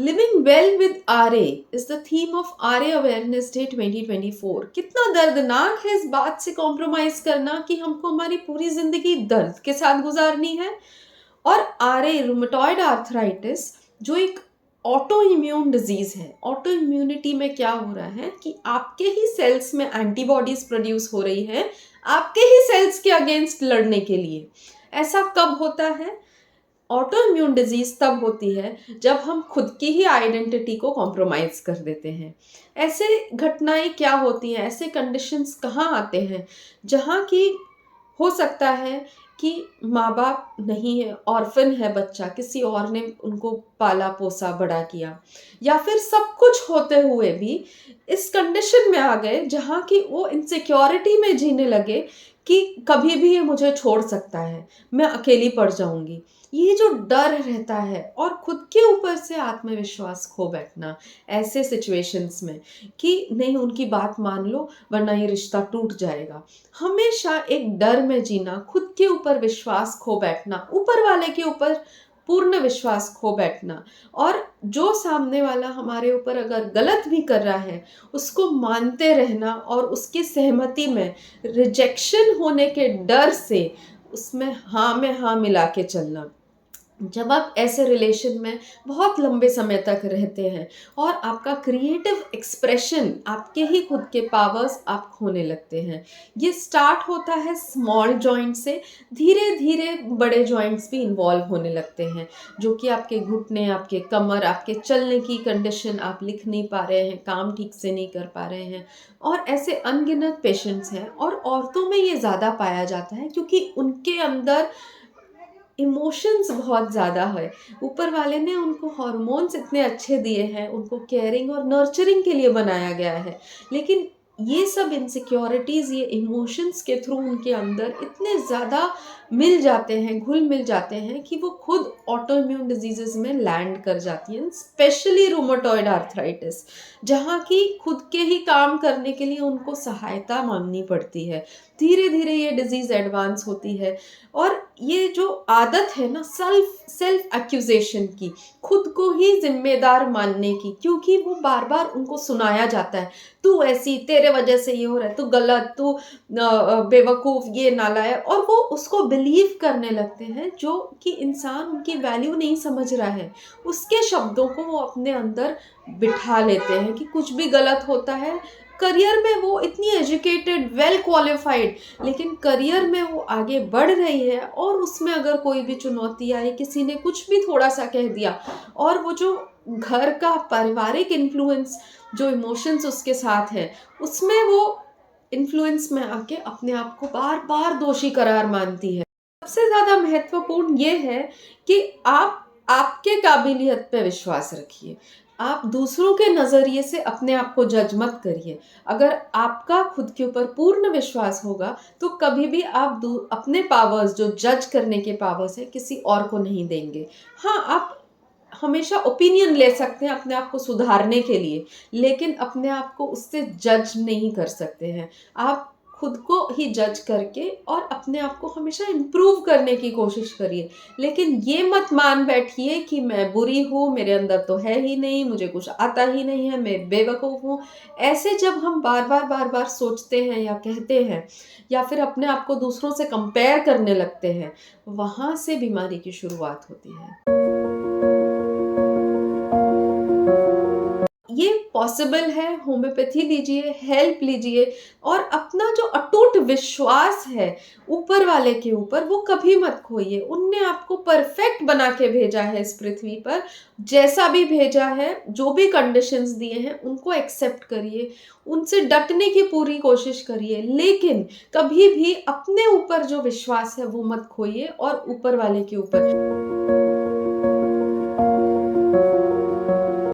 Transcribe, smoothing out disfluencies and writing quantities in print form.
Living well with RA is the theme of RA awareness day 2024। कितना दर्दनाक है इस बात से कॉम्प्रोमाइज करना कि हमको हमारी पूरी जिंदगी दर्द के साथ गुजारनी है। और आरए रूमेटॉइड आर्थराइटिस जो एक ऑटो इम्यून डिजीज है। ऑटो इम्यूनिटी में क्या हो रहा है कि आपके ही सेल्स में एंटीबॉडीज प्रोड्यूस हो रही है आपके ही सेल्स के अगेंस्ट लड़ने के लिए। ऐसा कब होता है? ऑटो इम्यून डिजीज तब होती है जब हम खुद की ही आइडेंटिटी को कॉम्प्रोमाइज कर देते हैं। ऐसे घटनाएं क्या होती हैं, ऐसे कंडीशंस कहाँ आते हैं जहाँ की हो सकता है कि माँ बाप नहीं है, ऑर्फन है बच्चा, किसी और ने उनको पाला पोसा बड़ा किया, या फिर सब कुछ होते हुए भी इस कंडीशन में आ गए जहाँ की वो इनसिक्योरिटी में जीने लगे कि कभी भी ये मुझे छोड़ सकता है, मैं अकेली पड़ जाऊंगी। ये जो डर रहता है और खुद के ऊपर से आत्मविश्वास खो बैठना ऐसे सिचुएशंस में कि नहीं उनकी बात मान लो वरना ये रिश्ता टूट जाएगा। हमेशा एक डर में जीना, खुद के ऊपर विश्वास खो बैठना, ऊपर वाले के ऊपर पूर्ण विश्वास खो बैठना, और जो सामने वाला हमारे ऊपर अगर गलत भी कर रहा है उसको मानते रहना और उसकी सहमति में रिजेक्शन होने के डर से उसमें हाँ में हाँ मिला के चलना। जब आप ऐसे रिलेशन में बहुत लंबे समय तक रहते हैं और आपका क्रिएटिव एक्सप्रेशन, आपके ही खुद के पावर्स आप खोने लगते हैं। ये स्टार्ट होता है स्मॉल जॉइंट से, धीरे धीरे बड़े जॉइंट्स भी इन्वॉल्व होने लगते हैं, जो कि आपके घुटने, आपके कमर, आपके चलने की कंडीशन, आप लिख नहीं पा रहे हैं, काम ठीक से नहीं कर पा रहे हैं। और ऐसे अनगिनत पेशेंट्स हैं, और औरतों में ये ज़्यादा पाया जाता है क्योंकि उनके अंदर इमोशंस बहुत ज़्यादा है। ऊपर वाले ने उनको हार्मोन्स इतने अच्छे दिए हैं, उनको केयरिंग और नर्चरिंग के लिए बनाया गया है, लेकिन ये सब इनसिक्योरिटीज़, ये इमोशंस के थ्रू उनके अंदर इतने ज़्यादा मिल जाते हैं, घुल मिल जाते हैं कि वो खुद ऑटो इम्यून डिजीजेस में लैंड कर जाती हैं, स्पेशली रूमेटॉइड आर्थराइटिस, जहाँ की खुद के ही काम करने के लिए उनको सहायता मांगनी पड़ती है। धीरे धीरे ये डिजीज़ एडवांस होती है, और ये जो आदत है ना सेल्फ एक्यूजेशन की, खुद को ही जिम्मेदार मानने की, क्योंकि वो बार बार उनको सुनाया जाता है, तू ऐसी, तेरे वजह से ये हो रहा है, तू गलत, तू बेवकूफ़, ये नालायक, और वो उसको बिलीव करने लगते हैं। जो कि इंसान उनकी वैल्यू नहीं समझ रहा है, उसके शब्दों को वो अपने अंदर बिठा लेते हैं कि कुछ भी गलत होता है। करियर में वो इतनी एजुकेटेड, वेल क्वालिफाइड, लेकिन करियर में वो आगे बढ़ रही है और उसमें अगर कोई भी चुनौती आई, किसी ने कुछ भी थोड़ा सा कह दिया, और वो जो घर का पारिवारिक इन्फ्लुएंस, जो इमोशंस उसके साथ है, उसमें वो इन्फ्लुएंस में आके अपने आप को बार बार दोषी करार मानती है। सबसे ज़्यादा महत्वपूर्ण ये है कि आप आपके काबिलियत पे विश्वास रखिए। आप दूसरों के नज़रिए से अपने आप को जज मत करिए। अगर आपका खुद के ऊपर पूर्ण विश्वास होगा तो कभी भी आप अपने पावर्स, जो जज करने के पावर्स हैं, किसी और को नहीं देंगे। हाँ, आप हमेशा ओपिनियन ले सकते हैं अपने आप को सुधारने के लिए, लेकिन अपने आप को उससे जज नहीं कर सकते हैं। आप खुद को ही जज करके और अपने आप को हमेशा इम्प्रूव करने की कोशिश करिए, लेकिन ये मत मान बैठिए कि मैं बुरी हूँ, मेरे अंदर तो है ही नहीं, मुझे कुछ आता ही नहीं है, मैं बेवकूफ़ हूँ। ऐसे जब हम बार बार सोचते हैं या कहते हैं, या फिर अपने आप को दूसरों से कंपेयर करने लगते हैं, वहाँ से बीमारी की शुरुआत होती है। ये पॉसिबल है, होम्योपैथी लीजिए, हेल्प लीजिए, और अपना जो अटूट विश्वास है ऊपर वाले के ऊपर, वो कभी मत खोइए। उनने आपको परफेक्ट बना के भेजा है इस पृथ्वी पर, जैसा भी भेजा है, जो भी कंडीशंस दिए हैं उनको एक्सेप्ट करिए, उनसे डटने की पूरी कोशिश करिए, लेकिन कभी भी अपने ऊपर जो विश्वास है वो मत खोइए और ऊपर वाले के ऊपर